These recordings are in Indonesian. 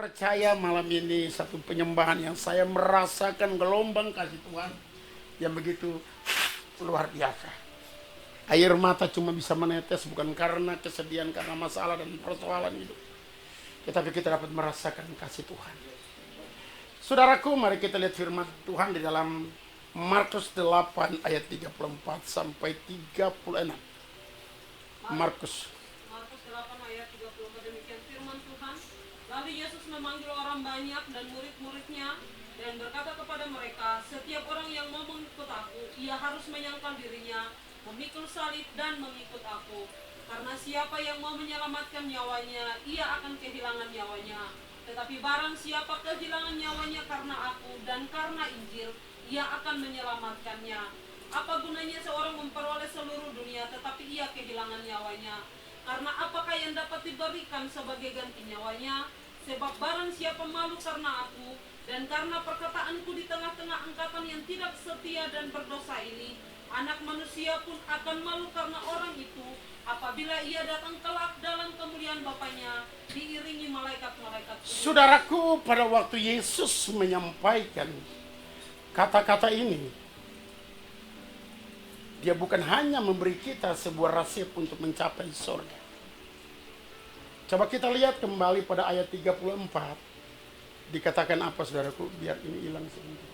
percaya malam ini satu penyembahan yang saya merasakan gelombang kasih Tuhan yang begitu luar biasa. Air mata cuma bisa menetes bukan karena kesedihan, karena masalah dan persoalan hidup, tetapi kita dapat merasakan kasih Tuhan. Saudaraku, mari kita lihat firman Tuhan di dalam Markus 8 ayat 34 sampai 36. Markus 8 ayat 34, demikian firman Tuhan. Lalu Yesus memanggil orang banyak dan murid-muridnya dan berkata kepada mereka, setiap orang yang mau mengikut aku, ia harus menyangkal dirinya, memikul salib dan mengikut aku. Karena siapa yang mau menyelamatkan nyawanya, ia akan kehilangan nyawanya. Tetapi barang siapa kehilangan nyawanya karena aku dan karena Injil, ia akan menyelamatkannya. Apa gunanya seorang memperoleh seluruh dunia tetapi ia kehilangan nyawanya? Karena apakah yang dapat diberikan sebagai ganti nyawanya? Sebab barang siapa malu karena aku dan karena perkataanku di tengah-tengah angkatan yang tidak setia dan berdosa ini, Anak Manusia pun akan malu karena orang itu apabila ia datang kelak dalam kemuliaan Bapanya diiringi malaikat-malaikat. Saudaraku, pada waktu Yesus menyampaikan kata-kata ini, dia bukan hanya memberi kita sebuah resep untuk mencapai surga. Coba kita lihat kembali pada ayat 34. Dikatakan apa, saudaraku? Biar ini hilang sebentar.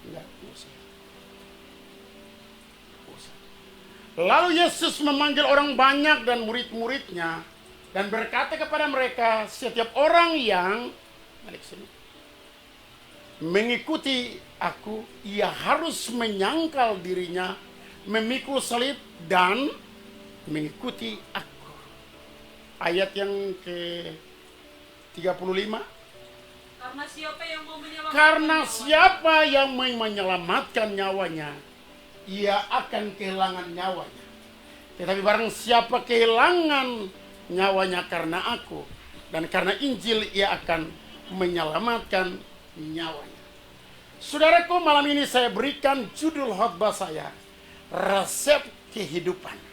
Enggak usah. Lalu Yesus memanggil orang banyak dan murid-muridnya dan berkata kepada mereka, setiap orang yang mengikuti aku, ia harus menyangkal dirinya, memikul salib dan mengikuti aku. Ayat yang ke-35. Karena siapa yang mau menyelamatkan nyawanya, ia akan kehilangan nyawanya. Tetapi barang siapa kehilangan nyawanya karena aku dan karena Injil, ia akan menyelamatkan nyawanya. Saudaraku, malam ini saya berikan judul khotbah saya, resep kehidupan.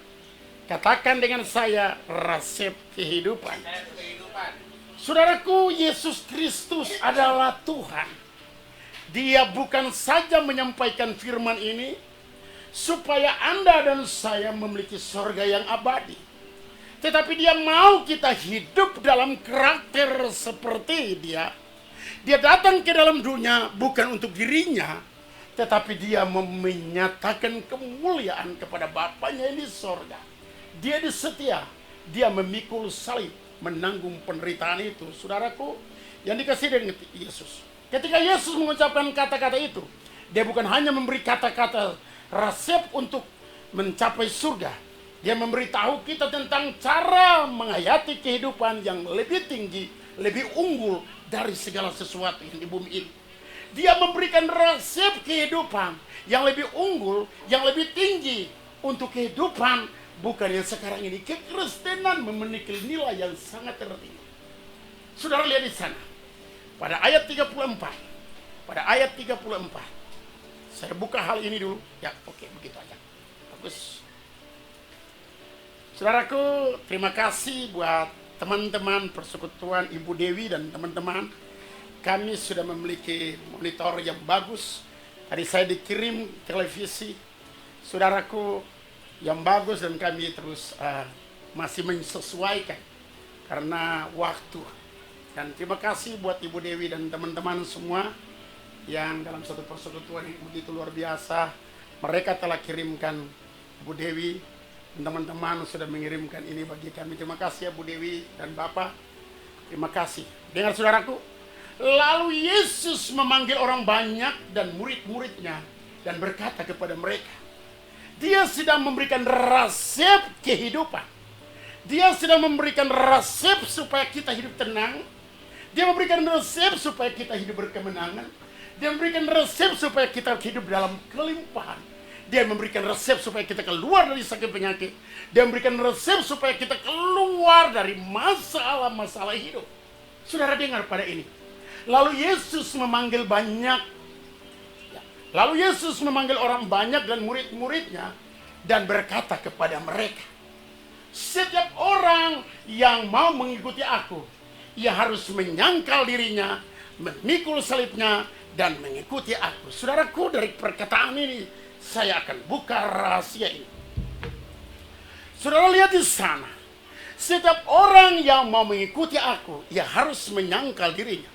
Katakan dengan saya, resep kehidupan. Saudaraku, Yesus Kristus adalah Tuhan. Dia bukan saja menyampaikan firman ini supaya Anda dan saya memiliki surga yang abadi, tetapi dia mau kita hidup dalam karakter seperti dia. Dia datang ke dalam dunia bukan untuk dirinya, tetapi dia menyatakan kemuliaan kepada Bapanya yang di surga. Dia setia, dia memikul salib, menanggung penderitaan itu. Saudaraku yang dikasihi dengan Yesus, ketika Yesus mengucapkan kata-kata itu, dia bukan hanya memberi kata-kata resep untuk mencapai surga. Dia memberitahu kita tentang cara menghayati kehidupan yang lebih tinggi, lebih unggul dari segala sesuatu yang di bumi ini. Dia memberikan resep kehidupan yang lebih unggul, yang lebih tinggi untuk kehidupan bukan yang sekarang ini. Kekristenan memiliki nilai yang sangat tertinggi. Saudara lihat di sana. Pada ayat 34. Pada ayat 34. Saya buka hal ini dulu. Ya, oke, begitu aja. Bagus. Saudaraku, terima kasih buat teman-teman persekutuan Ibu Dewi dan teman-teman. Kami sudah memiliki monitor yang bagus. Tadi saya dikirim televisi, saudaraku, yang bagus, dan kami terus masih menyesuaikan karena waktu. Dan terima kasih buat Ibu Dewi dan teman-teman semua yang dalam satu persekutuan yang begitu luar biasa. Mereka telah kirimkan, Bu Dewi dan teman-teman sudah mengirimkan ini bagi kami. Terima kasih ya Bu Dewi dan Bapak. Terima kasih. Dengar saudaraku, lalu Yesus memanggil orang banyak dan murid-muridnya dan berkata kepada mereka, dia sedang memberikan resep kehidupan. Dia sedang memberikan resep supaya kita hidup tenang. Dia memberikan resep supaya kita hidup berkemenangan. Dia memberikan resep supaya kita hidup dalam kelimpahan. Dia memberikan resep supaya kita keluar dari sakit penyakit. Dia memberikan resep supaya kita keluar dari masalah-masalah hidup. Saudara dengar pada ini. Lalu Yesus memanggil orang banyak dan murid-muridnya dan berkata kepada mereka, setiap orang yang mau mengikuti aku, ia harus menyangkal dirinya, memikul salibnya, dan mengikuti aku. Saudaraku, dari perkataan ini saya akan buka rahasia ini. Saudara lihat di sana, setiap orang yang mau mengikuti aku, ia harus menyangkal dirinya.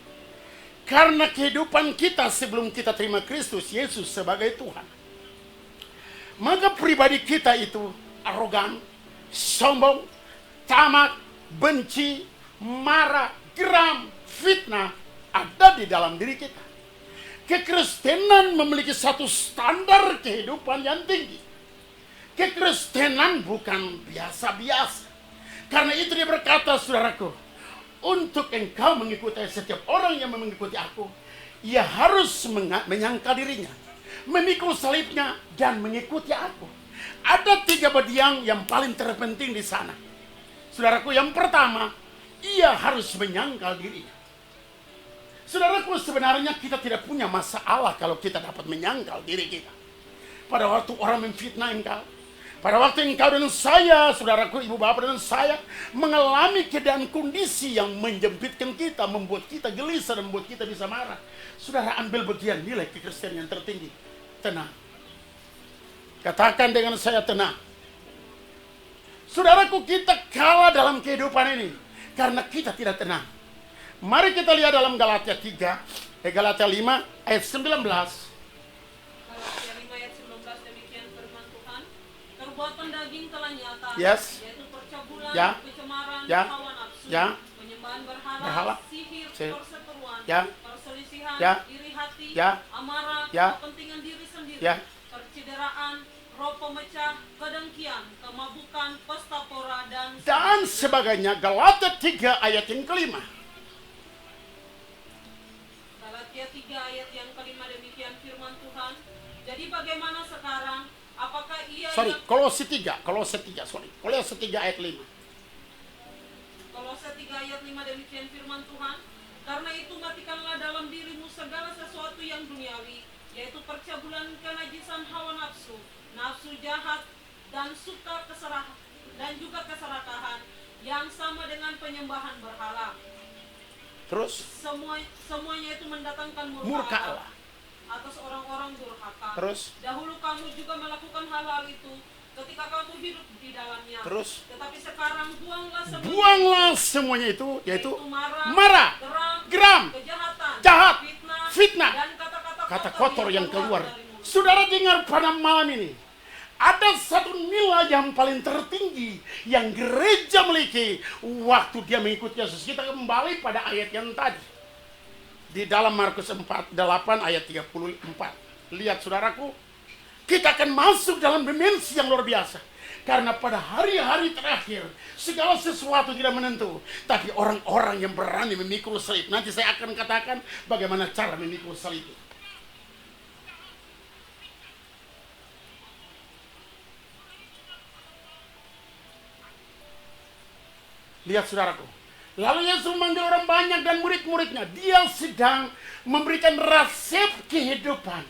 Karena kehidupan kita sebelum kita terima Kristus Yesus sebagai Tuhan, maka pribadi kita itu arogan, sombong, tamak, benci, marah, geram, fitnah ada di dalam diri kita. Kekristenan memiliki satu standar kehidupan yang tinggi. Kekristenan bukan biasa-biasa. Karena itu dia berkata, saudaraku, untuk engkau mengikuti setiap orang yang mengikuti aku, ia harus menyangkal dirinya, memikul salibnya, dan mengikuti aku. Ada 3 bagian yang paling terpenting di sana. Saudaraku, yang pertama, ia harus menyangkal dirinya. Saudaraku, sebenarnya kita tidak punya masalah kalau kita dapat menyangkal diri kita. Pada waktu orang memfitnah engkau, pada waktu engkau dan saya, saudaraku, ibu bapak dan saya mengalami keadaan kondisi yang menjepitkan kita, membuat kita gelisah dan membuat kita bisa marah. Saudara, ambil bagian nilai kekristenan yang tertinggi. Tenang. Katakan dengan saya, tenang. Saudaraku, kita kalah dalam kehidupan ini karena kita tidak tenang. Mari kita lihat dalam Galatia 5 ayat 19. Galatia 5 ayat 19, demikian firman Tuhan. Perbuatan daging telah nyata, Yes. yaitu percabulan, Ya. kecemaran, Ya. hawa nafsu, Ya. penyembahan berhala, Berhala. sihir, Sihir. perseteruan, Ya. perselisihan, Ya. iri hati, Ya. amarah, Ya. kepentingan diri sendiri, Ya. percideraan, roh pemecah, kedengkian, kemabukan, pesta pora, Dan sebagainya. Galatia 3 ayat yang kelima. Galatia 3 ayat yang kelima, demikian firman Tuhan. Jadi bagaimana sekarang? Apakah ia Kolose 3 ayat 5. Kolose 3 ayat 5, demikian firman Tuhan. Karena itu matikanlah dalam dirimu segala sesuatu yang duniawi, yaitu percabulan, kenajisan, hawa nafsu, nafsu jahat, dan suka keserakahan, dan juga keserakahan yang sama dengan penyembahan berhala. Terus Semuanya itu mendatangkan murka Allah. atas orang-orang durhaka. Terus Dahulu kamu juga melakukan hal-hal itu ketika kamu hidup di dalamnya. Terus Tetapi sekarang buanglah semuanya itu, yaitu marah, marah, geram, kejahatan, jahat, fitnah, fitnah, dan kata-kata kata kotor yang keluar. dari mulut. Saudara dengar pada malam ini, ada satu nilai yang paling tertinggi yang gereja miliki waktu dia mengikuti Yesus. Kita kembali pada ayat yang tadi. Di dalam Markus 8 ayat 34. Lihat saudaraku, kita akan masuk dalam dimensi yang luar biasa. Karena pada hari-hari terakhir, segala sesuatu tidak menentu. Tapi orang-orang yang berani memikul salib. Nanti saya akan katakan bagaimana cara memikul salib itu. Lihat saudaraku. Lalu Yesus memanggil orang banyak dan murid-muridnya. Dia sedang memberikan resep kehidupan.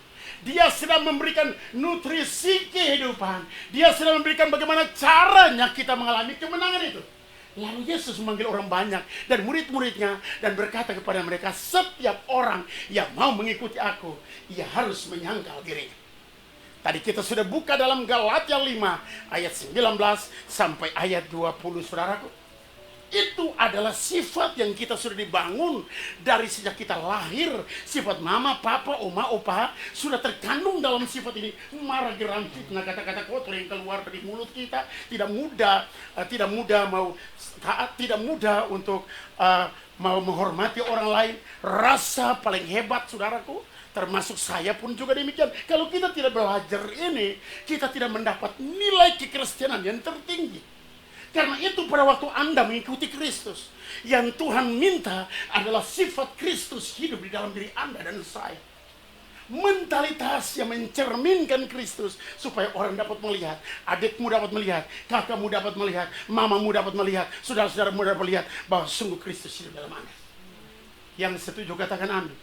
Dia sedang memberikan nutrisi kehidupan. Dia sedang memberikan bagaimana caranya kita mengalami kemenangan itu. Lalu Yesus memanggil orang banyak dan murid-muridnya dan berkata kepada mereka, setiap orang yang mau mengikuti aku, ia harus menyangkal dirinya. Tadi kita sudah buka dalam Galatia 5 ayat 19 sampai ayat 20, saudaraku. Itu adalah sifat yang kita sudah dibangun dari sejak kita lahir. Sifat mama, papa, oma, opa sudah terkandung dalam sifat ini. Marah, geram, fitnah, kata-kata kotor yang keluar dari mulut kita. Tidak mudah mau taat, tidak mudah untuk mau menghormati orang lain. Rasa paling hebat, saudaraku, termasuk saya pun juga demikian. Kalau kita tidak belajar ini, kita tidak mendapat nilai kekristenan yang tertinggi. Karena itu pada waktu Anda mengikuti Kristus, yang Tuhan minta adalah sifat Kristus hidup di dalam diri Anda dan saya. Mentalitas yang mencerminkan Kristus supaya orang dapat melihat, adikmu dapat melihat, kakakmu dapat melihat, mamamu dapat melihat, saudara-saudaramu dapat melihat bahwa sungguh Kristus hidup dalam Anda. Yang setuju katakan amin.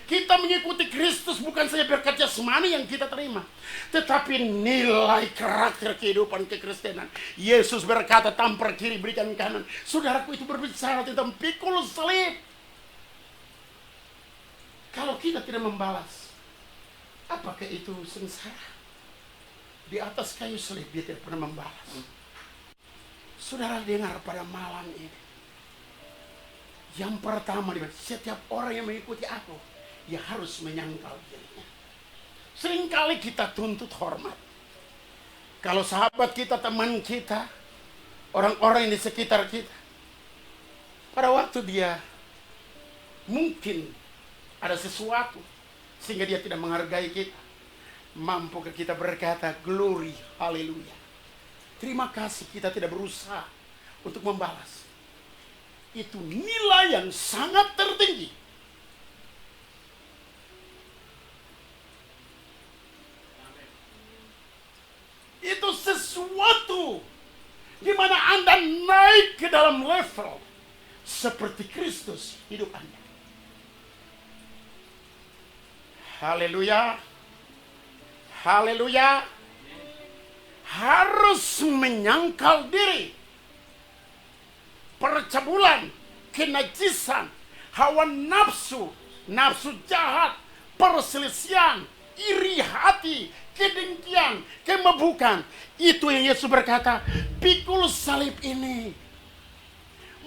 Kita mengikuti Kristus bukan saja berkat jasmani yang kita terima, tetapi nilai karakter kehidupan kekristenan. Yesus berkata, tampar kiri berikan kanan. Saudaraku, itu berbicara tentang pikul salib. Kalau kita tidak membalas, apakah itu sengsara? Di atas kayu salib dia tidak pernah membalas. Saudara dengar pada malam ini, yang pertama, setiap orang yang mengikuti aku, dia harus menyangkal dirinya. Seringkali kita tuntut hormat. Kalau sahabat kita, teman kita, orang-orang yang di sekitar kita, pada waktu dia mungkin ada sesuatu sehingga dia tidak menghargai kita, mampukah kita berkata, glory, haleluya. Terima kasih, kita tidak berusaha untuk membalas. Itu nilai yang sangat tertinggi. Itu sesuatu di mana Anda naik ke dalam level seperti Kristus hidup Anda. Haleluya. Haleluya. Harus menyangkal diri. Percabulan, kenajisan, hawa nafsu, nafsu jahat, perselisihan, iri hati, kedengkian, kemebukan. Itu yang Yesus berkata, pikul salib ini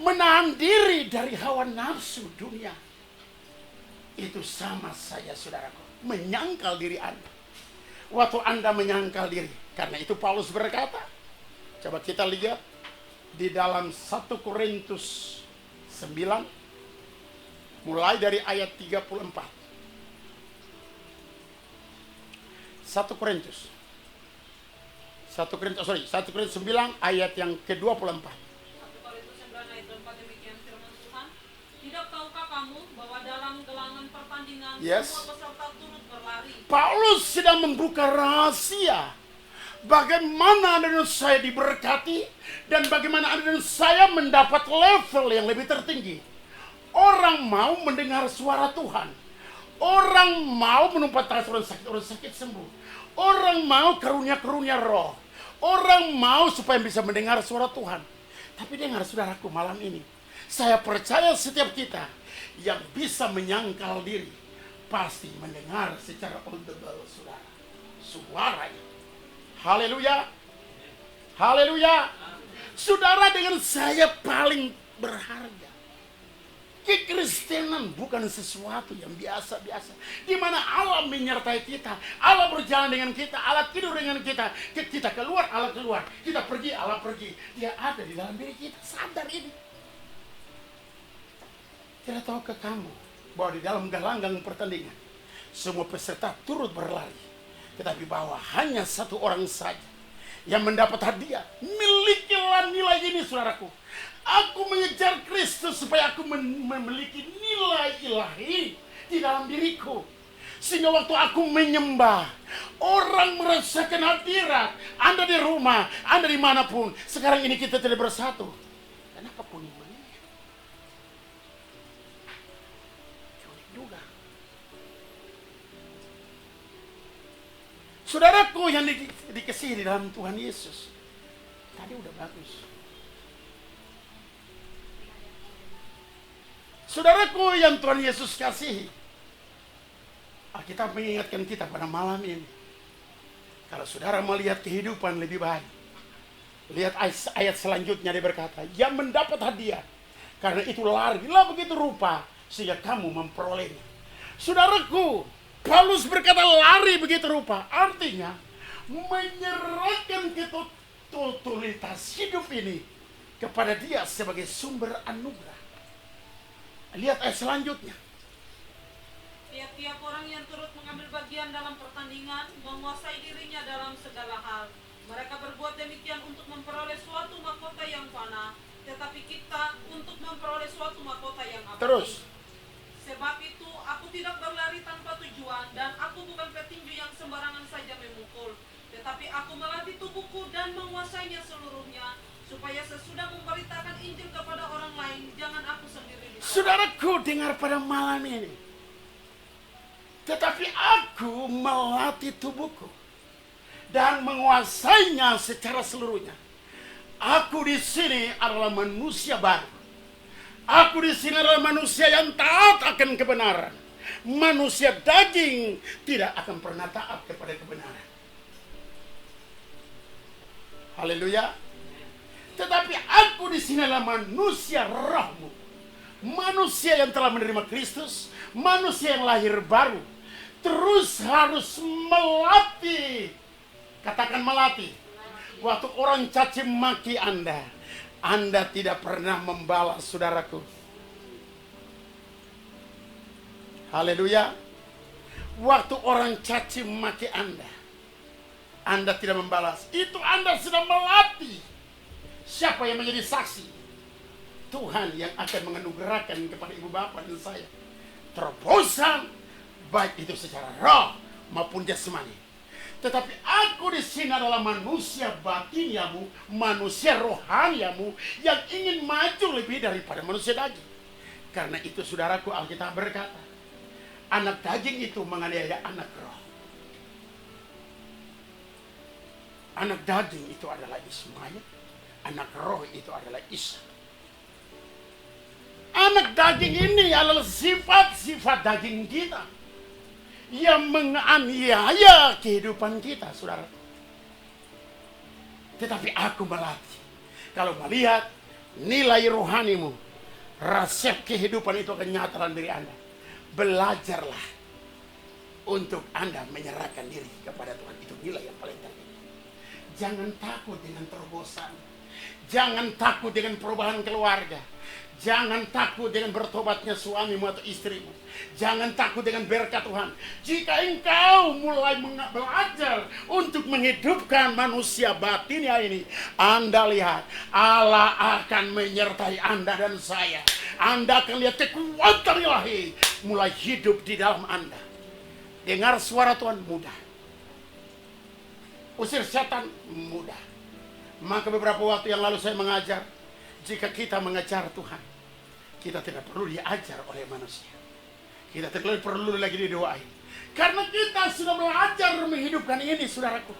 menahan diri dari hawa nafsu dunia. Itu sama saya, saudaraku, menyangkal diri Anda. Waktu Anda menyangkal diri, karena itu Paulus berkata, coba kita lihat di dalam 1 Korintus 9 mulai dari ayat 34. 1 Korintus 9 ayat yang ke-24. 1 Korintus 9 ayat 24 demikian firman Tuhan. Tidak tahukah kamu bahwa dalam gelangan pertandingan semua peserta turut berlari? Paulus sedang membuka rahasia bagaimana Anda dan saya diberkati dan bagaimana Anda dan saya mendapat level yang lebih tertinggi. Orang mau mendengar suara Tuhan. Orang mau menumpat tangan orang sakit sembuh. Orang mau karunia-karunia roh. Orang mau supaya bisa mendengar suara Tuhan. Tapi dengar saudaraku malam ini, saya percaya setiap kita yang bisa menyangkal diri pasti mendengar secara audible, saudara, suaranya. Haleluya. Haleluya. Saudara, dengan saya paling berharga. Kekristenan bukan sesuatu yang biasa-biasa. Di mana Allah menyertai kita. Allah berjalan dengan kita. Allah tidur dengan kita. Kita keluar, Allah keluar. Kita pergi, Allah pergi. Dia ada di dalam diri kita. Sadar ini. Tidak tahu ke kamu bahwa di dalam gelanggang pertandingan semua peserta turut berlari. Tetapi bahwa hanya satu orang saja yang mendapat hadiah. Milikilah nilai ini, saudaraku. Aku mengejar Kristus supaya aku memiliki nilai ilahi di dalam diriku. Sehingga waktu aku menyembah, orang merasakan hadirat. Anda di rumah, Anda dimanapun. Sekarang ini kita tidak bersatu. Kenapa kuning begini? Juga. Saudaraku yang dikasihi di dalam Tuhan Yesus, tadi udah bagus. Saudaraku yang Tuhan Yesus kasihi, Alkitab mengingatkan kita pada malam ini. Kalau saudara melihat kehidupan lebih baik, lihat ayat selanjutnya, dia berkata, yang mendapat hadiah, karena itu larilah begitu rupa sehingga kamu memperolehnya. Saudaraku, Paulus berkata lari begitu rupa, artinya menyerahkan totalitas hidup ini kepada Dia sebagai sumber anugerah. Lihat ayat selanjutnya. Tiap-tiap orang yang turut mengambil bagian dalam pertandingan menguasai dirinya dalam segala hal. Mereka berbuat demikian untuk memperoleh suatu mahkota yang fana, tetapi kita untuk memperoleh suatu mahkota yang abadi. Terus. Sebab itu aku tidak berlari tanpa tujuan, dan aku bukan petinju yang sembarangan saja memukul, tetapi aku melatih tubuhku dan menguasainya seluruhnya, supaya sesudah memberitakan Injil kepada orang lain, jangan aku sendiri diperoleh. Saudaraku, dengar pada malam ini. Tetapi aku melatih tubuhku dan menguasainya secara seluruhnya. Aku di sini adalah manusia baru. Aku di sini adalah manusia yang taat akan kebenaran. Manusia daging tidak akan pernah taat kepada kebenaran. Haleluya. Tetapi aku di sini adalah manusia rohmu. Manusia yang telah menerima Kristus, manusia yang lahir baru. Terus harus melatih. Katakan melatih. Waktu orang caci maki Anda tidak pernah membalas, saudaraku. Haleluya. Waktu orang caci maki Anda tidak membalas. Itu Anda sedang melatih. Siapa yang menjadi saksi? Tuhan yang akan menganugerahkan kepada ibu bapak dan saya terobosan, baik itu secara roh maupun jasmani. Tetapi aku di sini adalah manusia batiniamu, manusia rohaniamu yang ingin maju lebih daripada manusia daging. Karena itu, saudaraku, Alkitab berkata, anak daging itu menganiaya anak roh. Anak daging itu adalah Ismail, anak roh itu adalah Isa. Anak daging ini adalah sifat-sifat daging kita yang menganiaya kehidupan kita, saudara. Tetapi aku melatih. Kalau melihat nilai rohanimu, resep kehidupan itu akan nyata dalam diri Anda. Belajarlah untuk Anda menyerahkan diri kepada Tuhan. Itu nilai yang paling tertinggi. Jangan takut dengan terobosan. Jangan takut dengan perubahan keluarga. Jangan takut dengan bertobatnya suamimu atau istrimu. Jangan takut dengan berkat Tuhan. Jika engkau mulai belajar untuk menghidupkan manusia batinnya ini, Anda lihat Allah akan menyertai Anda dan saya. Anda akan lihat kekuatan ilahi mulai hidup di dalam Anda. Dengar suara Tuhan mudah. Usir setan mudah. Maka beberapa waktu yang lalu saya mengajar, jika kita mengejar Tuhan, kita tidak perlu diajar oleh manusia. Kita tidak perlu lagi didoain. Karena kita sudah belajar menghidupkan ini, saudaraku.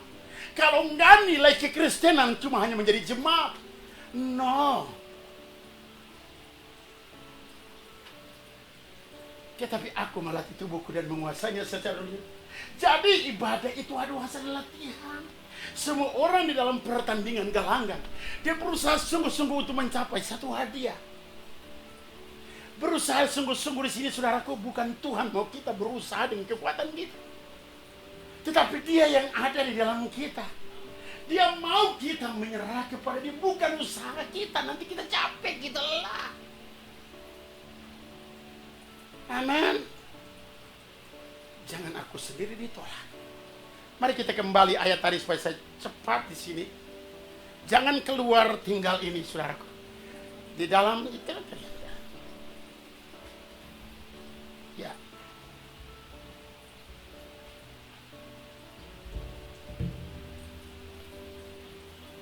Kalau enggak, nilai kekristenan cuma hanya menjadi jemaat. No. Tetapi aku melatih tubuhku dan menguasainya secara real. Jadi ibadah itu adalah hasil latihan. Semua orang di dalam pertandingan galanggan, dia berusaha sungguh-sungguh untuk mencapai satu hadiah. Berusaha sungguh-sungguh di sini, saudaraku, bukan Tuhan mau kita berusaha dengan kekuatan kita, tetapi Dia yang ada di dalam kita. Dia mau kita menyerah kepada Dia, bukan usaha kita. Nanti kita capek, kita lelah. Amin. Jangan aku sendiri ditolak. Mari kita kembali ayat tadi supaya saya cepat di sini. Jangan keluar tinggal ini, saudaraku. Di dalam itu ya.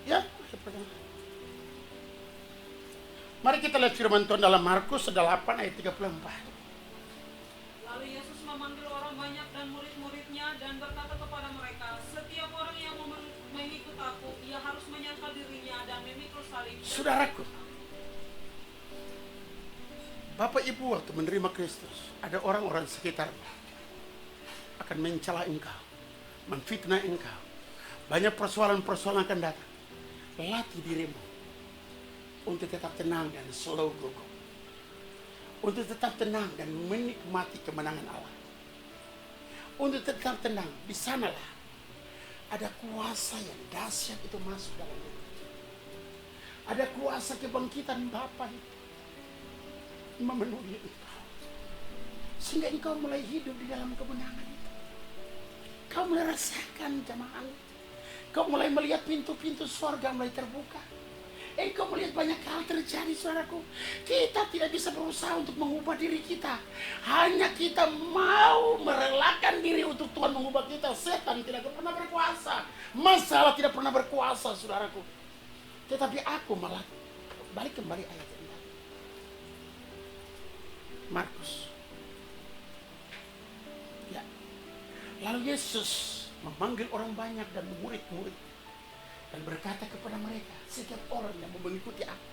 Ya, mari kita lihat firman Tuhan dalam Markus 8 ayat 34. Lalu Yesus memanggil orang banyak dan murid-muridnya dan berkata kepada mereka, setiap orang yang mau mengikut aku, ia harus menyangkal dirinya dan memikul salib. Saudaraku, Bapak Ibu waktu menerima Kristus, ada orang-orang sekitar akan mencela engkau, menfitnah engkau. Banyak persoalan-persoalan akan datang. Latih dirimu untuk tetap tenang dan slow gugup. Untuk tetap tenang dan menikmati kemenangan Allah. Untuk tetap tenang, di sanalah ada kuasa yang dahsyat itu masuk dalam diri. Ada kuasa kebangkitan Bapa itu memenuhi engkau, sehingga engkau mulai hidup di dalam kemenangan itu. Kau mulai rasakan jamahan. Kau mulai melihat pintu-pintu surga mulai terbuka. Engkau melihat banyak hal terjadi, saudaraku. Kita tidak bisa berusaha untuk mengubah diri kita. Hanya kita mau merelakan diri untuk Tuhan mengubah kita. Setan tidak pernah berkuasa. Masalah tidak pernah berkuasa, saudaraku. Tetapi aku malah balik kembali ayat ini. Markus. Ya. Lalu Yesus memanggil orang banyak dan murid-murid dan berkata kepada mereka, setiap orang yang mau mengikuti aku,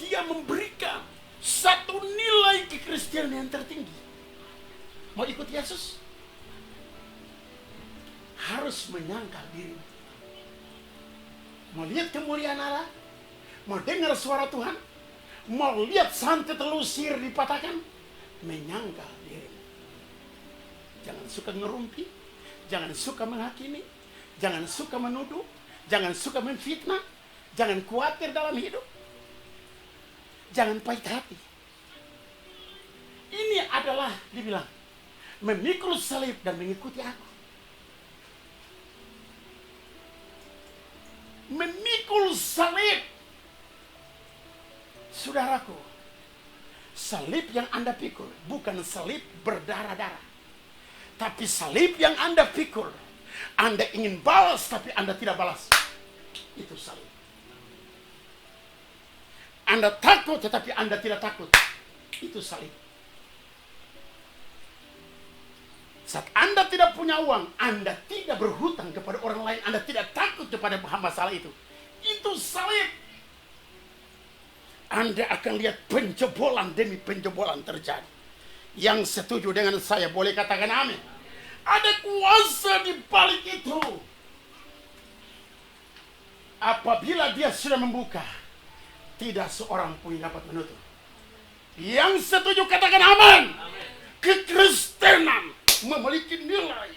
dia memberikan satu nilai kekristenan yang tertinggi. Mau ikut Yesus? Harus menyangkal diri. Mau lihat kemuliaan Allah? Mau dengar suara Tuhan? Mau lihat santet telusir dipatahkan? Menyangkal diri. Jangan suka ngerumpi, jangan suka menghakimi, jangan suka menuduh, jangan suka menfitnah, jangan khawatir dalam hidup, jangan pahit hati. Ini adalah dibilang memikul salib dan mengikuti aku. Memikul salib. Saudaraku, salib yang Anda pikul bukan salib berdarah-darah, tapi salib yang Anda pikul, Anda ingin balas tapi Anda tidak balas. Itu salib. Anda takut tetapi Anda tidak takut. Itu salib. Saat Anda tidak punya uang, Anda tidak berhutang kepada orang lain, Anda tidak takut kepada masalah itu. Itu salib. Anda akan lihat penjebolan demi penjebolan terjadi. Yang setuju dengan saya boleh katakan amin. Ada kuasa di balik itu. Apabila dia sudah membuka, tidak seorang pun dapat menutup. Yang setuju katakan amin. Kekristenan memiliki nilai.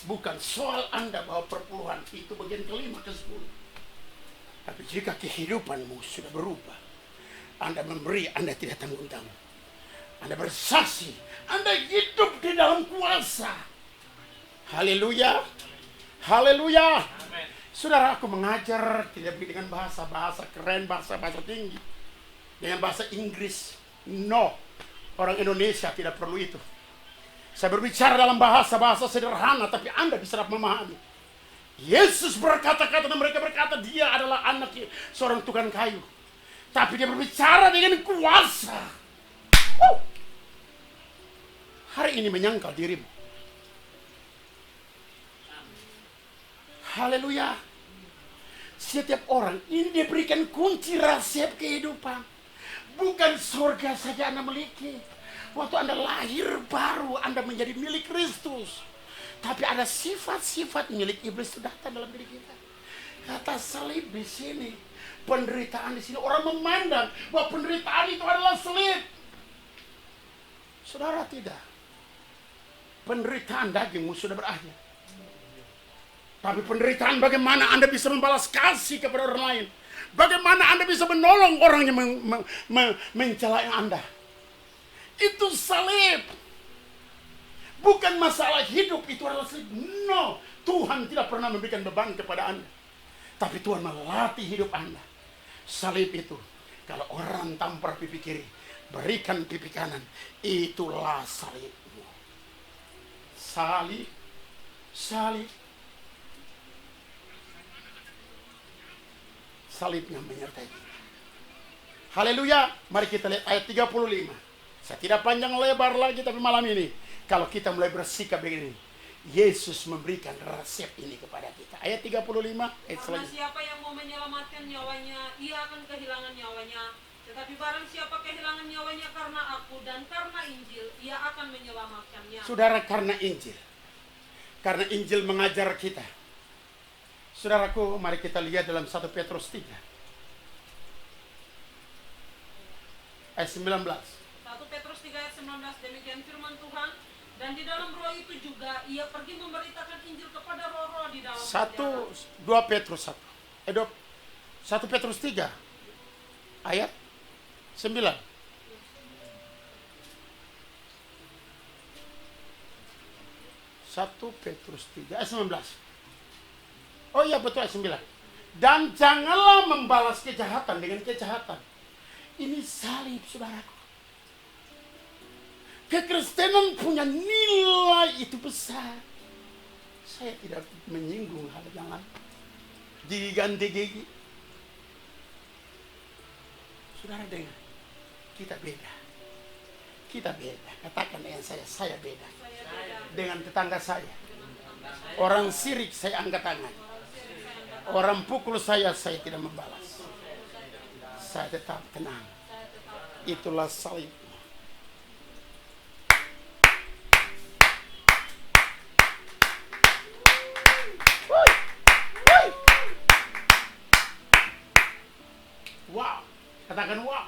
Bukan soal Anda bawa perpuluhan, itu bagian kelima ke 10. Tapi jika kehidupanmu sudah berubah, Anda memberi, Anda tidak tanggung-tanggung. Anda bersaksi, Anda hidup di dalam kuasa. Haleluya. Haleluya. Saudara, aku mengajar tidak dengan bahasa-bahasa keren, bahasa-bahasa tinggi. Dengan bahasa Inggris. No. Orang Indonesia tidak perlu itu. Saya berbicara dalam bahasa-bahasa sederhana, tapi Anda bisa memahami. Yesus berkata-kata dan mereka berkata dia adalah anak seorang tukang kayu. Tapi dia berbicara dengan kuasa. Hari ini menyangkal dirimu. Haleluya. Setiap orang ini diberikan kunci rahasia kehidupan. Bukan surga saja Anda miliki. Waktu Anda lahir baru Anda menjadi milik Kristus. Tapi ada sifat-sifat milik iblis itu datang dalam diri kita. Kata salib di sini, penderitaan di sini. Orang memandang bahwa penderitaan itu adalah salib. Saudara, tidak. Penderitaan dagingmu sudah berakhir. Tapi penderitaan bagaimana Anda bisa membalas kasih kepada orang lain. Bagaimana Anda bisa menolong orang yang mencela Anda. Itu salib. Bukan masalah hidup itu adalah salib. No. Tuhan tidak pernah memberikan beban kepada Anda. Tapi Tuhan melatih hidup Anda. Salib itu. Kalau orang tampar pipi kiri, berikan pipi kanan. Itulah salibmu. Salib. Salib. Salibnya menyertai kita. Haleluya. Mari kita lihat ayat 35. Saya tidak panjang lebar lagi, tapi malam ini kalau kita mulai bersikap begini, Yesus memberikan resep ini kepada kita. Ayat 35. Karena siapa yang mau menyelamatkan nyawanya, ia akan kehilangan nyawanya. Tetapi barang siapa kehilangan nyawanya karena aku dan karena Injil, ia akan menyelamatkannya. Saudara, karena Injil. Karena Injil mengajar kita. Saudaraku, mari kita lihat dalam 1 Petrus 3. Ayat 19. 1 Petrus 3 ayat 19, demikian firman Tuhan. Dan di dalam roh itu juga ia pergi memberitakan Injil kepada roh-roh di dalam 2 Petrus 1. 1 Petrus 3 ayat 9. 1 Petrus 3 ayat 19. Oh iya, betul, ayat 9. Dan janganlah membalas kejahatan dengan kejahatan. Ini salib, saudaraku. Kekristenan punya nilai itu besar. Saya tidak menyinggung hal yang lain. Diganti gigi. Saudara dengar, kita beda. Kita beda. Katakan dengan saya beda. Saya beda Dengan tetangga saya. dengan tetangga saya. Orang sirik saya angkat tangan. Orang pukul saya tidak membalas. Saya tetap tenang. Itulah salib. Wow. Katakan wow.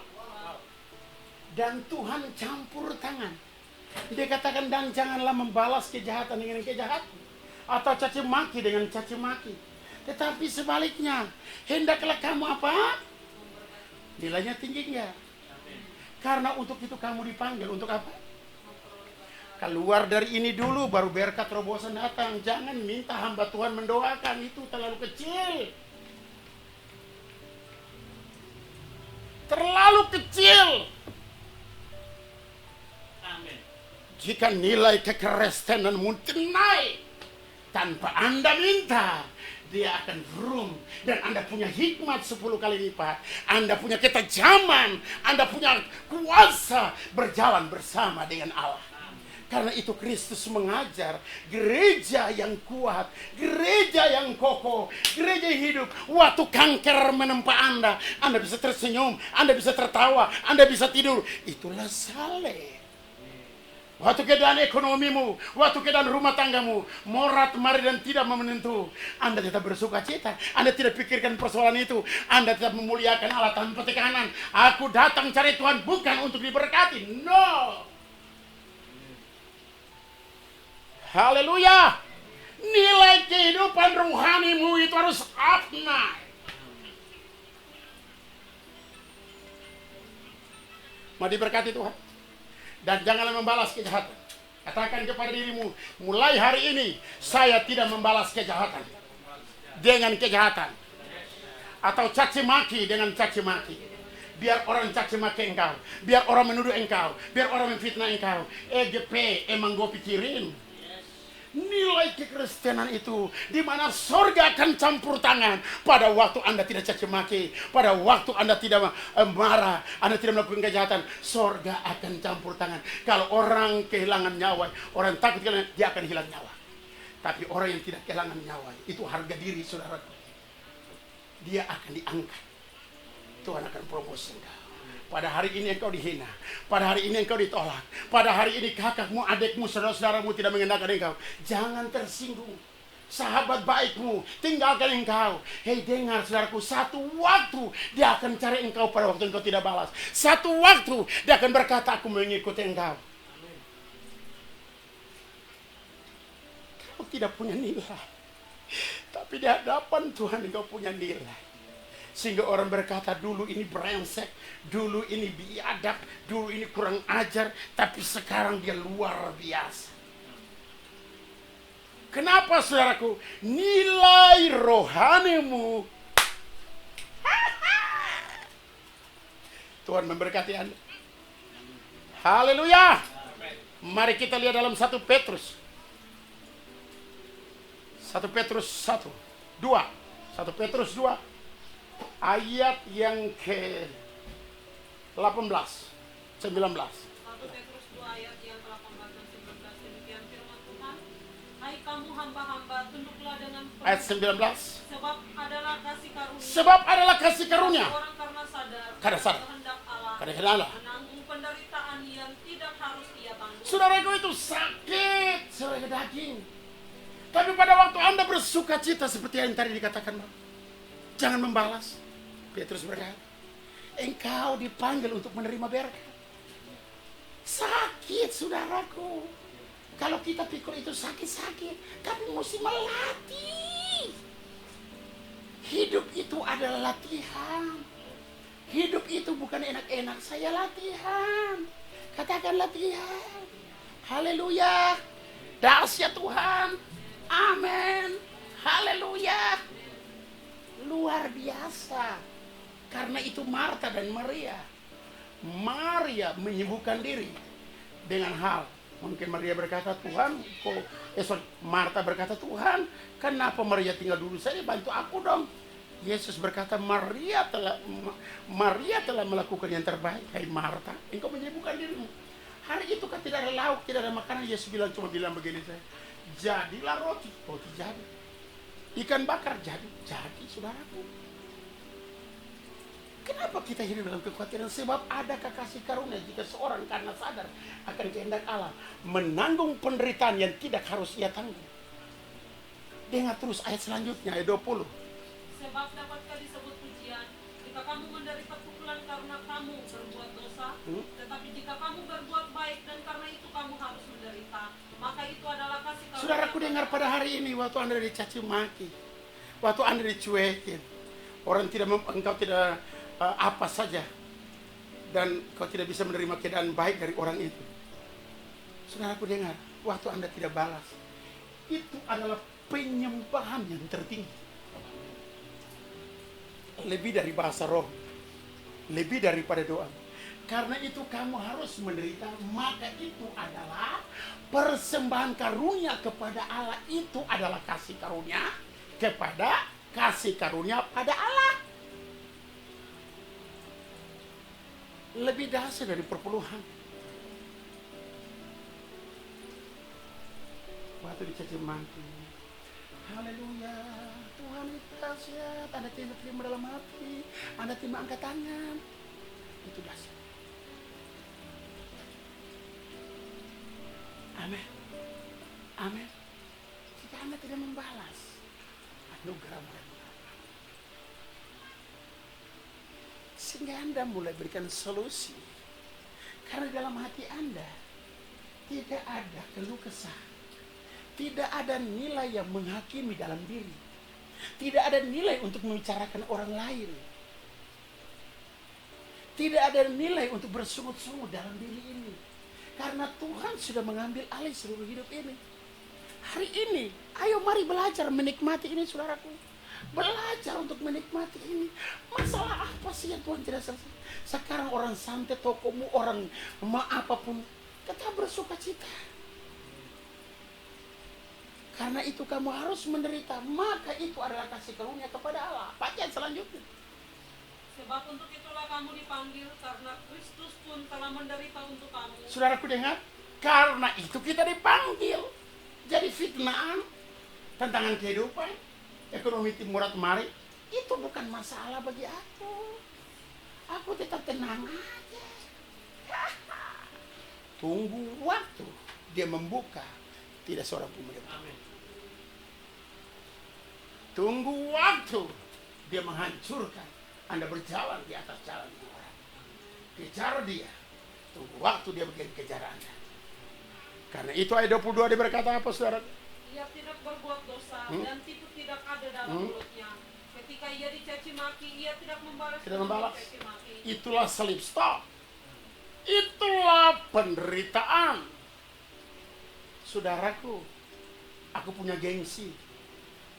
Dan Tuhan campur tangan. Dia katakan, dan janganlah membalas kejahatan dengan kejahatan, atau caci maki dengan caci maki. Tetapi sebaliknya, hendaklah kamu apa? Nilainya tinggi enggak? Karena untuk itu kamu dipanggil. Untuk apa? Keluar dari ini dulu, baru berkat terobosan datang. Jangan minta hamba Tuhan mendoakan, itu terlalu kecil. Terlalu kecil. Jika nilai kekristenanmu naik tanpa Anda minta, dia akan vroom. Dan Anda punya hikmat 10 kali lipat. Anda punya ketajaman. Anda punya kuasa berjalan bersama dengan Allah. Karena itu Kristus mengajar gereja yang kuat, gereja yang kokoh, gereja yang hidup. Waktu kanker menempa Anda bisa tersenyum, Anda bisa tertawa, Anda bisa tidur. Itulah saleh. Waktu keadaan ekonomimu, waktu keadaan rumah tanggamu morat mari dan tidak menentu, Anda tetap bersuka cita. Anda tidak pikirkan persoalan itu. Anda tetap memuliakan Allah tanpa tekanan. Aku datang cari Tuhan bukan untuk diberkati. No. Haleluya. Nilai kehidupan rohanimu itu harus up naik. Mau diberkati Tuhan. Dan janganlah membalas kejahatan. Katakan kepada dirimu, mulai hari ini saya tidak membalas kejahatan dengan kejahatan, atau caci maki dengan caci maki. Biar orang caci maki engkau, biar orang menuduh engkau, biar orang memfitnah engkau. EGP emang gue pikirin. Nilai kekristenan itu di mana sorga akan campur tangan pada waktu Anda tidak caci maki, pada waktu Anda tidak marah, Anda tidak melakukan kejahatan, sorga akan campur tangan. Kalau orang kehilangan nyawa, orang takut kehilangan, dia akan hilang nyawa. Tapi orang yang tidak kehilangan nyawa, itu harga diri saudara, dia akan diangkat. Tuhan akan promosi engkau. Pada hari ini engkau dihina, pada hari ini engkau ditolak, pada hari ini kakakmu, adikmu, saudara-saudaramu tidak mengenakan engkau. Jangan tersinggung. Sahabat baikmu tinggalkan engkau. Hei dengar saudaraku, satu waktu dia akan cari engkau pada waktu engkau tidak balas. Satu waktu dia akan berkata, aku mengikuti engkau. Kau tidak punya nilai, tapi di hadapan Tuhan engkau punya nilai. Sehingga orang berkata, dulu ini brengsek, dulu ini biadab, dulu ini kurang ajar, tapi sekarang dia luar biasa. Kenapa saudaraku? Nilai rohanimu. Tuhan memberkati Anda. Haleluya. Mari kita lihat dalam 1 Petrus 1 1, 2. 1 Petrus 2. Ayat yang ke 18, 19. 1 Petrus 2 ayat yang 18 dan 19. Demikian firman Tuhan. Hai kamu hamba-hamba, tunduklah dengan Ayat 19. sebab adalah kasih karunia. Sebab adalah kasih karunia. Orang karena sadar kehendak Allah, Allah. menanggung penderitaan yang tidak harus ia tanggung. Saudaraku itu sakit, saudara daging. Tapi pada waktu Anda bersuka cita seperti yang tadi dikatakan, jangan membalas. Petrus berkata, engkau dipanggil untuk menerima berkat. Sakit saudaraku. Kalau kita pikir itu sakit-sakit, tapi mesti melatih. Hidup itu adalah latihan. Hidup itu bukan enak-enak, saya latihan. Katakan latihan. Haleluya. Dahsyat Tuhan. Amin. Haleluya. Luar biasa. Karena itu Marta dan Maria. Maria menyibukkan diri dengan hal. Mungkin Maria berkata, Tuhan, Marta berkata, Tuhan, kenapa Maria tinggal dulu saja, bantu aku dong. Yesus berkata, Maria telah melakukan yang terbaik. Hai Marta, engkau menyibukkan dirimu. Hari itu kan tidak ada lauk, tidak ada makanan. Yesus cuma bilang begini saya, jadilah roti, roti jadi. Ikan bakar jadi saudaraku. Kenapa kita hidup dalam kekhawatiran? Sebab ada kasih karunia jika seorang karena sadar akan kehendak Allah menanggung penderitaan yang tidak harus ia tanggung. Dengar terus ayat selanjutnya, ayat 20. Sebab dapatkah disebut pujian jika kamu menderita pukulan karena kamu berbuat dosa? Tetapi jika kamu berbuat baik dan karena itu kamu harus menderita, maka itu adalah kasih karunia. Saudaraku, dengar pada hari ini, waktu Anda dicaci maki, waktu Anda dicuekin, orang engkau tidak apa saja, dan kau tidak bisa menerima keadaan baik dari orang itu. Saudaraku, dengar, waktu Anda tidak balas, itu adalah penyembahan yang tertinggi. Lebih dari bahasa roh, lebih daripada doa. Karena itu kamu harus menderita, maka itu adalah persembahan karunia kepada Allah. Itu adalah kasih karunia kepada kasih karunia pada Allah. Lebih dahsyat dari perpuluhan. Waktu dicaci maki, haleluya, Tuhan itu dahsyat. Anda tidak terima dalam hati, Anda terima angkat tangan, itu dahsyat. Amin, amin. Jika Anda tidak membalas, anugerah mulai mengalir. Sehingga Anda mulai berikan solusi. Karena dalam hati Anda tidak ada keluh kesah, tidak ada nilai yang menghakimi dalam diri, tidak ada nilai untuk membicarakan orang lain, tidak ada nilai untuk bersungut-sungut dalam diri ini. Karena Tuhan sudah mengambil alih seluruh hidup ini. Hari ini, ayo mari belajar menikmati ini, saudaraku. Belajar untuk menikmati ini. Masalah apa sih yang Tuhan tidak selesai? Sekarang orang santet tokomu, orang apapun, tetap bersuka cita. Karena itu kamu harus menderita, maka itu adalah kasih karunia kepada Allah. Baca selanjutnya. Sebab untuk itulah kamu dipanggil, karena Kristus pun telah menderita untuk kamu. Saudaraku dengar, karena itu kita dipanggil. Jadi fitnah, tantangan kehidupan, ekonomi timurat mari, itu bukan masalah bagi aku. Aku tetap tenang aja. Tunggu waktu dia membuka, tidak seorang pun mendekat. Tunggu waktu dia menghancurkan. Anda berjalan di atas jalan orang. Kejar dia. Tunggu waktu dia bikin kejar Anda. Karena itu ayat 22 dia berkata apa, saudara? Ia tidak berbuat dosa dan tipu tidak ada dalam mulutnya. Ketika ia dicaci maki, ia tidak membalas. Tidak membalas. Dicaci maki. Itulah salib, stop. Itulah penderitaan. Saudaraku, aku punya gengsi.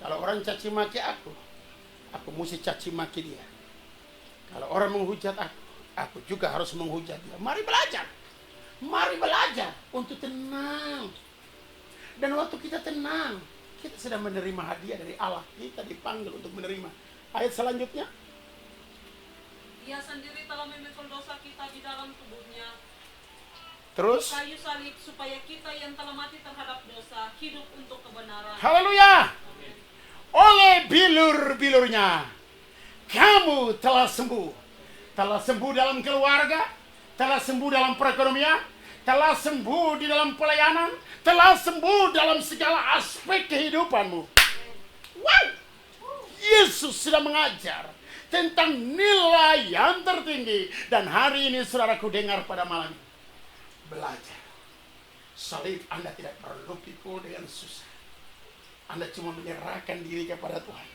Kalau orang caci maki aku mesti caci maki dia. Kalau orang menghujat aku juga harus menghujat dia. Mari belajar. Mari belajar untuk tenang. Dan waktu kita tenang, kita sedang menerima hadiah dari Allah. Kita dipanggil untuk menerima. Ayat selanjutnya. Ia sendiri telah memikul dosa kita di dalam tubuhnya. Terus. Kayu salib supaya kita yang telah mati terhadap dosa hidup untuk kebenaran. Haleluya. Oleh bilur-bilurnya kamu telah sembuh. Telah sembuh dalam keluarga, telah sembuh dalam perekonomian, telah sembuh di dalam pelayanan, telah sembuh dalam segala aspek kehidupanmu. Wow! Yesus sudah mengajar tentang nilai yang tertinggi. Dan hari ini saudaraku dengar pada malam ini. Belajar. Salib Anda tidak perlu pikul dengan susah. Anda cuma menyerahkan diri kepada Tuhan.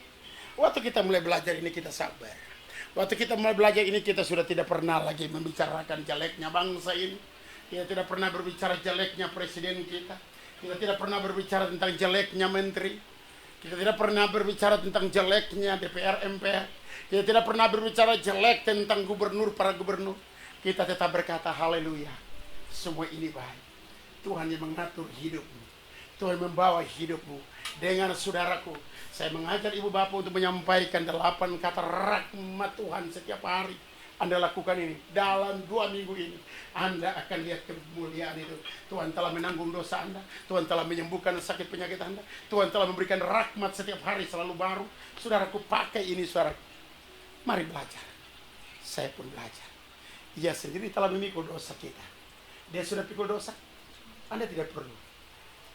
Waktu kita mulai belajar ini kita sabar. Waktu kita mulai belajar ini kita sudah tidak pernah lagi membicarakan jeleknya bangsa ini. Kita tidak pernah berbicara jeleknya presiden kita. Kita tidak pernah berbicara tentang jeleknya menteri. Kita tidak pernah berbicara tentang jeleknya DPR MPR. Kita tidak pernah berbicara jelek tentang gubernur, para gubernur. Kita tetap berkata haleluya. Semua ini baik. Tuhan yang mengatur hidupmu. Tuhan membawa hidupmu. Dengan saudaraku, saya mengajar ibu bapak untuk menyampaikan 8 kata rahmat Tuhan setiap hari. Anda lakukan ini, dalam 2 minggu ini, Anda akan lihat kemuliaan itu. Tuhan telah menanggung dosa Anda, Tuhan telah menyembuhkan sakit penyakit Anda, Tuhan telah memberikan rahmat setiap hari selalu baru. Saudaraku, pakai ini, saudaraku. Mari belajar. Saya pun belajar. Ia sendiri telah memikul dosa kita. Dia sudah pikul dosa. Anda tidak perlu.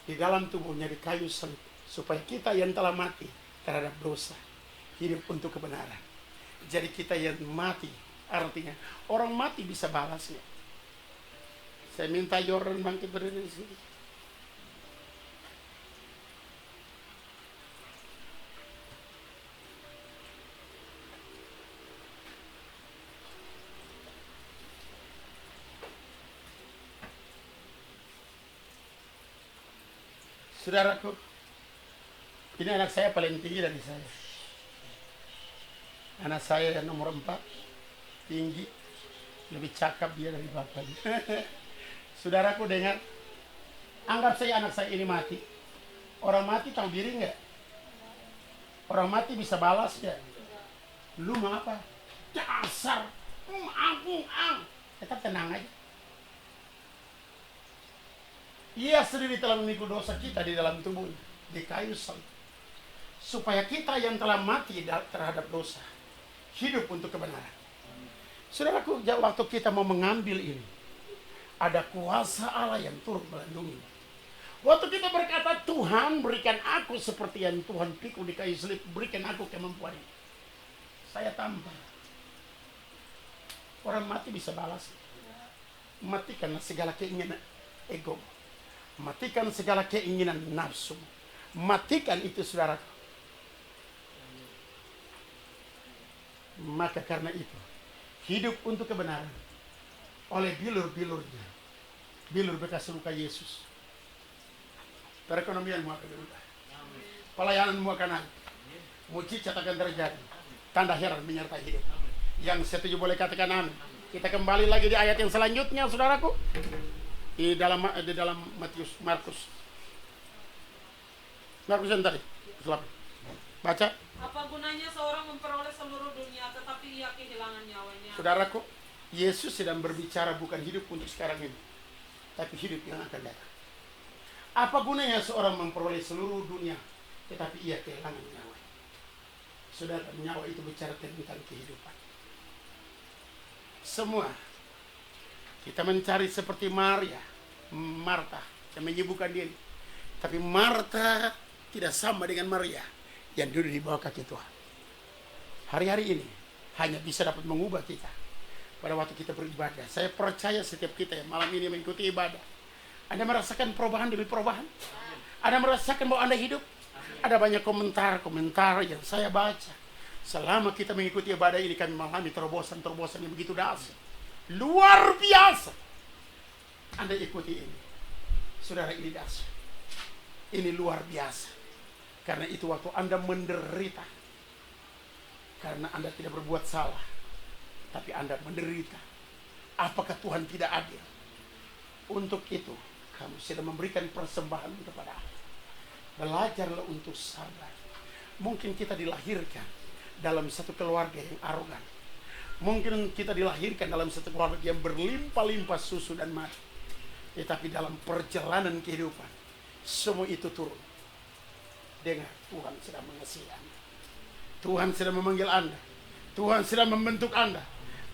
Di dalam tubuhnya di kayu salib, supaya kita yang telah mati terhadap dosa hidup untuk kebenaran. Jadi kita yang mati, artinya orang mati bisa balasnya. Saya minta Jordan bangkit berdiri di sini. Saudaraku, ini anak saya paling tinggi dari saya. Anak saya yang nomor 4, tinggi, lebih cakap dia dari bapaknya. Saudaraku, dengar, anggap saya anak saya ini mati. Orang mati tahu diri nggak? Orang mati bisa balas nggak? Lu mau apa? Dasar, tetap tenang aja. Ia sendiri telah memikul dosa kita di dalam tubuhnya, di kayu salib, supaya kita yang telah mati terhadap dosa hidup untuk kebenaran. Saudaraku, waktu kita mau mengambil ini, ada kuasa Allah yang turut melindungi. Waktu kita berkata, Tuhan berikan aku seperti yang Tuhan pikul di kayu salib, berikan aku kemampuan ini. Saya tambah. Orang mati bisa balas. Matikan segala keinginan ego. Matikan segala keinginan nafsu. Matikan itu, saudaraku. Maka karena itu, hidup untuk kebenaran oleh bilur-bilurnya, bilur bekas luka Yesus, perekonomianmu akan berubah, pelayananmu akan naik, mujizat akan terjadi, tanda heran menyertai hidup. Yang setuju boleh katakan amin. Kita kembali lagi di ayat yang selanjutnya, saudaraku, di dalam Markus yang tadi, baca. Apa gunanya seorang memperoleh seluruh dunia tetapi ia kehilangan nyawanya? Saudaraku, Yesus sedang berbicara bukan hidup untuk sekarang ini, tapi hidup yang akan datang. Apa gunanya seorang memperoleh seluruh dunia tetapi ia kehilangan nyawa? Saudara, nyawa itu bicara tentang kehidupan. Semua kita mencari seperti Marta yang menyibukkan diri, tapi Marta tidak sama dengan Maria yang duduk di bawah kaki Tuhan. Hari-hari ini hanya bisa dapat mengubah kita pada waktu kita beribadah. Saya percaya setiap kita yang malam ini mengikuti ibadah, Anda merasakan perubahan demi perubahan. Anda merasakan bahwa Anda hidup. Ada banyak komentar-komentar yang saya baca. Selama kita mengikuti ibadah ini, kami mengalami terobosan-terobosan yang begitu dahsyat, luar biasa. Anda ikuti ini, saudara, ini dahsyat, ini luar biasa. Karena itu waktu Anda menderita, karena Anda tidak berbuat salah, tapi Anda menderita, apakah Tuhan tidak adil? Untuk itu kamu sudah memberikan persembahan kepada Allah. Belajarlah untuk sabar. Mungkin kita dilahirkan dalam satu keluarga yang arogan. Mungkin kita dilahirkan dalam satu keluarga yang berlimpah-limpah susu dan madu. Tetapi dalam perjalanan kehidupan, semua itu turun. Dengar, Tuhan sedang mengasihi Anda. Tuhan sedang memanggil Anda. Tuhan sedang membentuk Anda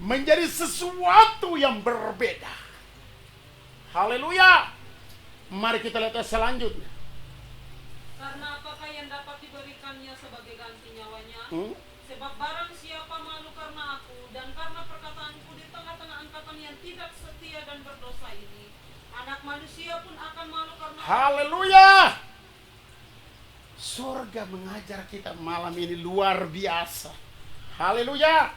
menjadi sesuatu yang berbeda. Haleluya. Mari kita lihat selanjutnya. Karena apakah yang dapat diberikannya sebagai ganti nyawanya? Sebab barang siapa malu karena aku dan karena perkataanku di tengah-tengah angkatan yang tidak setia dan berdosa ini, Anak manusia pun akan malu karena... Haleluya. Surga mengajar kita malam ini luar biasa. Haleluya.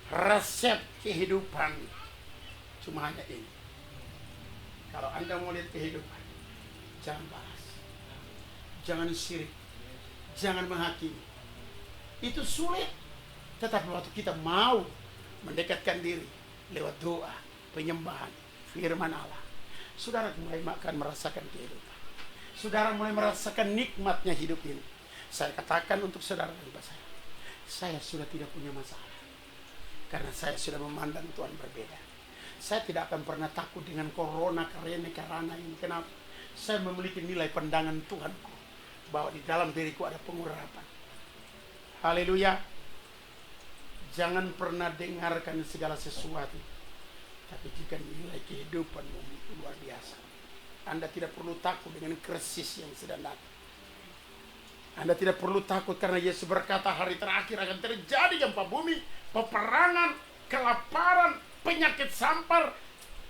Resep kehidupan cuma hanya ini. Kalau Anda mau lihat kehidupan, jangan balas, jangan sirik, jangan menghakimi. Itu sulit. Tetapi waktu kita mau mendekatkan diri lewat doa, penyembahan, firman Allah, saudara mulai akan merasakan kehidupan. Saudara mulai merasakan nikmatnya hidup ini. Saya katakan untuk saudara dan saya sudah tidak punya masalah. Karena saya sudah memandang Tuhan berbeda. Saya tidak akan pernah takut dengan corona karena ini. Kenapa? Saya memiliki nilai pandangan Tuhanku, bahwa di dalam diriku ada pengurapan. Haleluya. Jangan pernah dengarkan segala sesuatu, tapi jika nilai kehidupanmu itu luar biasa, Anda tidak perlu takut dengan krisis yang sedang datang. Anda tidak perlu takut karena Yesus berkata hari terakhir akan terjadi gempa bumi, peperangan, kelaparan, penyakit sampar.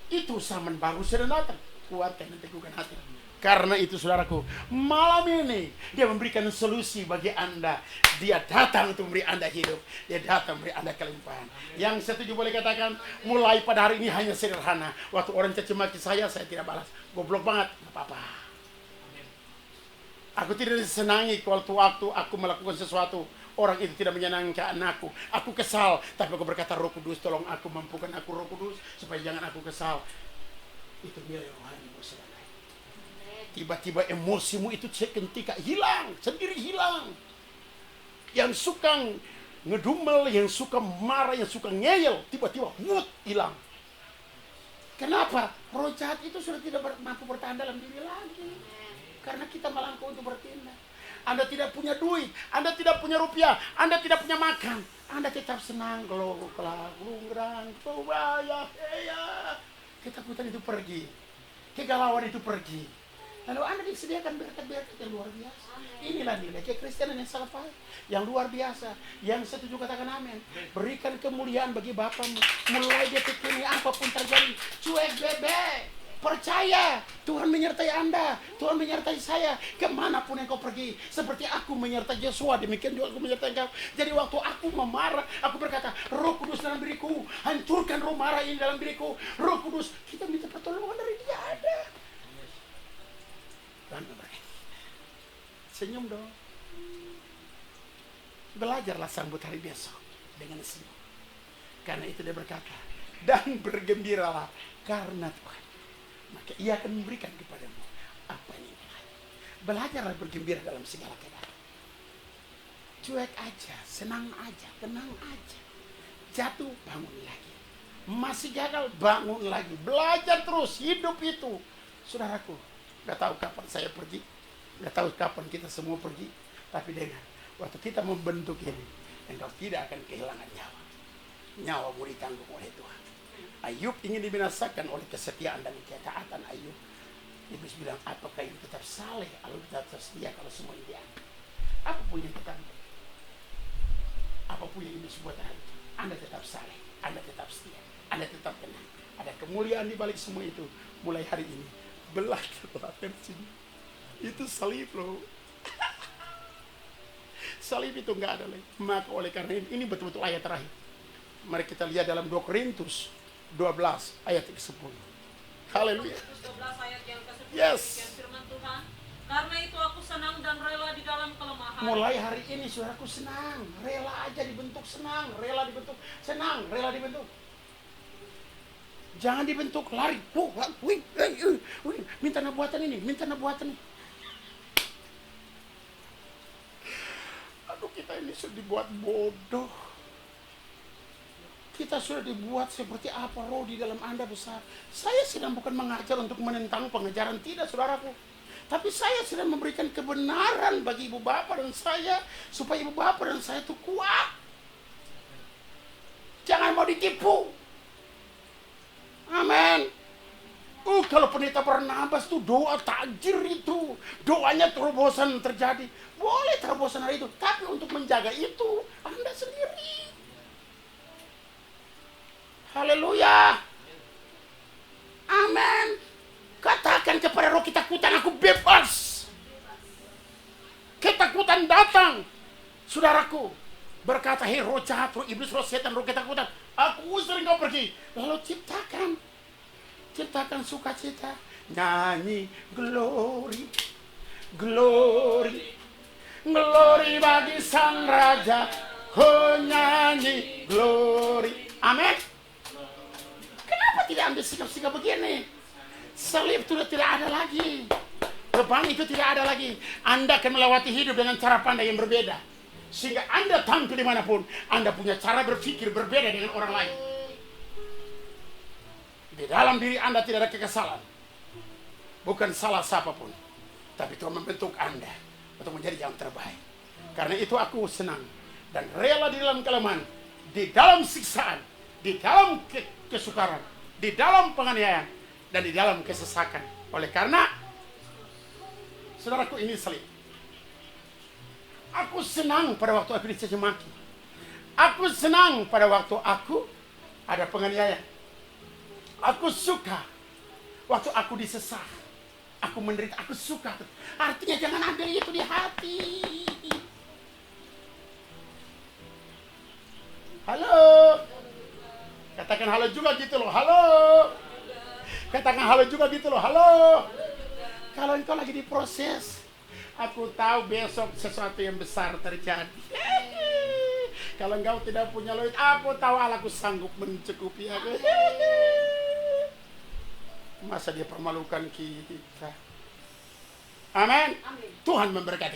Itu zaman baru sedang datang. Kuatkan dan teguhkan hati. Karena itu saudaraku, malam ini Dia memberikan solusi bagi Anda. Dia datang untuk memberi Anda hidup. Dia datang memberi Anda kelimpahan. Yang setuju boleh katakan, mulai pada hari ini hanya sederhana. Waktu orang caci maki saya tidak balas. Goblok banget, gak apa-apa. Aku tidak disenangi waktu aku melakukan sesuatu, orang itu tidak menyenangkan aku. Aku kesal, tapi aku berkata, Roh Kudus tolong aku, mampukan aku Roh Kudus, supaya jangan aku kesal. Itu nilai rohani, saudara. Tiba-tiba emosimu itu seketika hilang, sendiri hilang. Yang suka ngedumel, yang suka marah, yang suka ngeyel, tiba-tiba hilang. Kenapa? Roh jahat itu sudah tidak mampu bertahan dalam diri lagi. Karena kita melangkah untuk bertindak. Anda tidak punya duit, Anda tidak punya rupiah, Anda tidak punya makan, Anda tetap senang, ketakutan itu pergi, kegalauan itu pergi. Lalu Anda disediakan berkat-berkat yang luar biasa. Inilah nilai kekristenan yang sangat baik, yang luar biasa. Yang setuju katakan amin. Berikan kemuliaan bagi Bapamu. Mulai detik ini apapun terjadi, cuek bebek. Percaya, Tuhan menyertai Anda, Tuhan menyertai saya, kemanapun engkau pergi. Seperti aku menyertai Yosua, demikian juga aku menyertai engkau. Jadi waktu aku memarah, aku berkata, Roh Kudus dalam diriku, hancurkan roh marah ini dalam diriku. Roh Kudus, kita minta pertolongan dari Dia ada. Tuhan memberkati. Senyum dong. Belajarlah sambut hari besok dengan senyum. Karena itu Dia berkata, dan bergembiralah karena Tuhan, maka Ia akan memberikan kepadamu apa yang ingin. Belajarlah bergembira dalam segala keadaan. Cuek aja, senang aja, tenang aja. Jatuh, bangun lagi. Masih gagal, bangun lagi. Belajar terus, hidup itu. Saudaraku, gak tahu kapan saya pergi, gak tahu kapan kita semua pergi. Tapi dengar, waktu kita membentuk ini, engkau tidak akan kehilangan nyawa. Nyawamu ditanggung oleh Tuhan. Ayub ingin dibinasakan oleh kesetiaan dan ketaatan Ayub. Iblis bilang, apakah ini tetap saleh kalau kita tetap setia kalau semua ini diambil? Apapun yang kita ambil, apapun yang Iblis buat hari itu, Anda tetap saleh, Anda tetap setia, Anda tetap tenang. Ada kemuliaan di balik semua itu. Mulai hari ini, belajarlah versinya. Itu salib loh. Salib itu enggak ada lagi. Maka oleh karena ini betul-betul ayat terakhir. Mari kita lihat dalam 2 Korintus 12 ayat ke-10. Haleluya. 12 ayat yang ke-10. Yes. Firman Tuhan. Karena itu aku senang dan rela di dalam kelemahan. Mulai hari ini saudaraku senang, rela aja dibentuk, senang, rela dibentuk, senang, rela dibentuk. Jangan dibentuk lari, minta nabuatan ini, minta nabuatan ini. Aduh, kita ini sudah dibuat bodoh. Kita sudah dibuat seperti apa roh di dalam Anda besar. Saya sedang bukan mengajar untuk menentang pengajaran, tidak saudaraku. Tapi saya sedang memberikan kebenaran bagi ibu bapak dan saya, supaya ibu bapak dan saya itu kuat. Jangan mau ditipu. Amin. Kalau pendeta Barnabas tuh doa takjir itu, doanya terobosan terjadi. Boleh terobosan hari itu, tapi untuk menjaga itu Anda sendiri. Haleluya. Amin. Katakan kepada roh ketakutan, aku bebas. Ketakutan datang. Saudaraku berkata, hei roh jahat, roh iblis, roh setan, roh ketakutan, aku usir engkau pergi. Lalu ciptakan sukacita. Nyanyi glory, glory, glory bagi sang raja. Oh, nyanyi glory. Amin. Kenapa tidak ambil sikap-sikap begini? Salib sudah tidak ada lagi. Beban itu tidak ada lagi. Anda akan melewati hidup dengan cara pandang yang berbeda. Sehingga Anda tampil dimanapun, Anda punya cara berpikir berbeda dengan orang lain. Di dalam diri Anda tidak ada kekesalan. Bukan salah siapapun. Tapi Tuhan membentuk Anda untuk menjadi yang terbaik. Karena itu aku senang dan rela di dalam kelemahan, di dalam siksaan, di dalam kesukaran, di dalam penganiayaan, dan di dalam kesesakan. Oleh karena, saudaraku, ini salib. Aku senang pada waktu aku dicaci maki. Aku senang pada waktu aku ada penganiayaan. Aku suka waktu aku disesah. Aku menderita, aku suka. Artinya jangan ambil itu di hati. Halo. Katakan halo juga gitu loh. Halo. Katakan halo juga gitu loh. Halo. Kalau engkau lagi diproses, aku tahu besok sesuatu yang besar terjadi. Kalau engkau tidak punya duit, aku tahu Allahku sanggup mencukupi aku. Masa dia permalukan kita? Amin. Tuhan memberkati.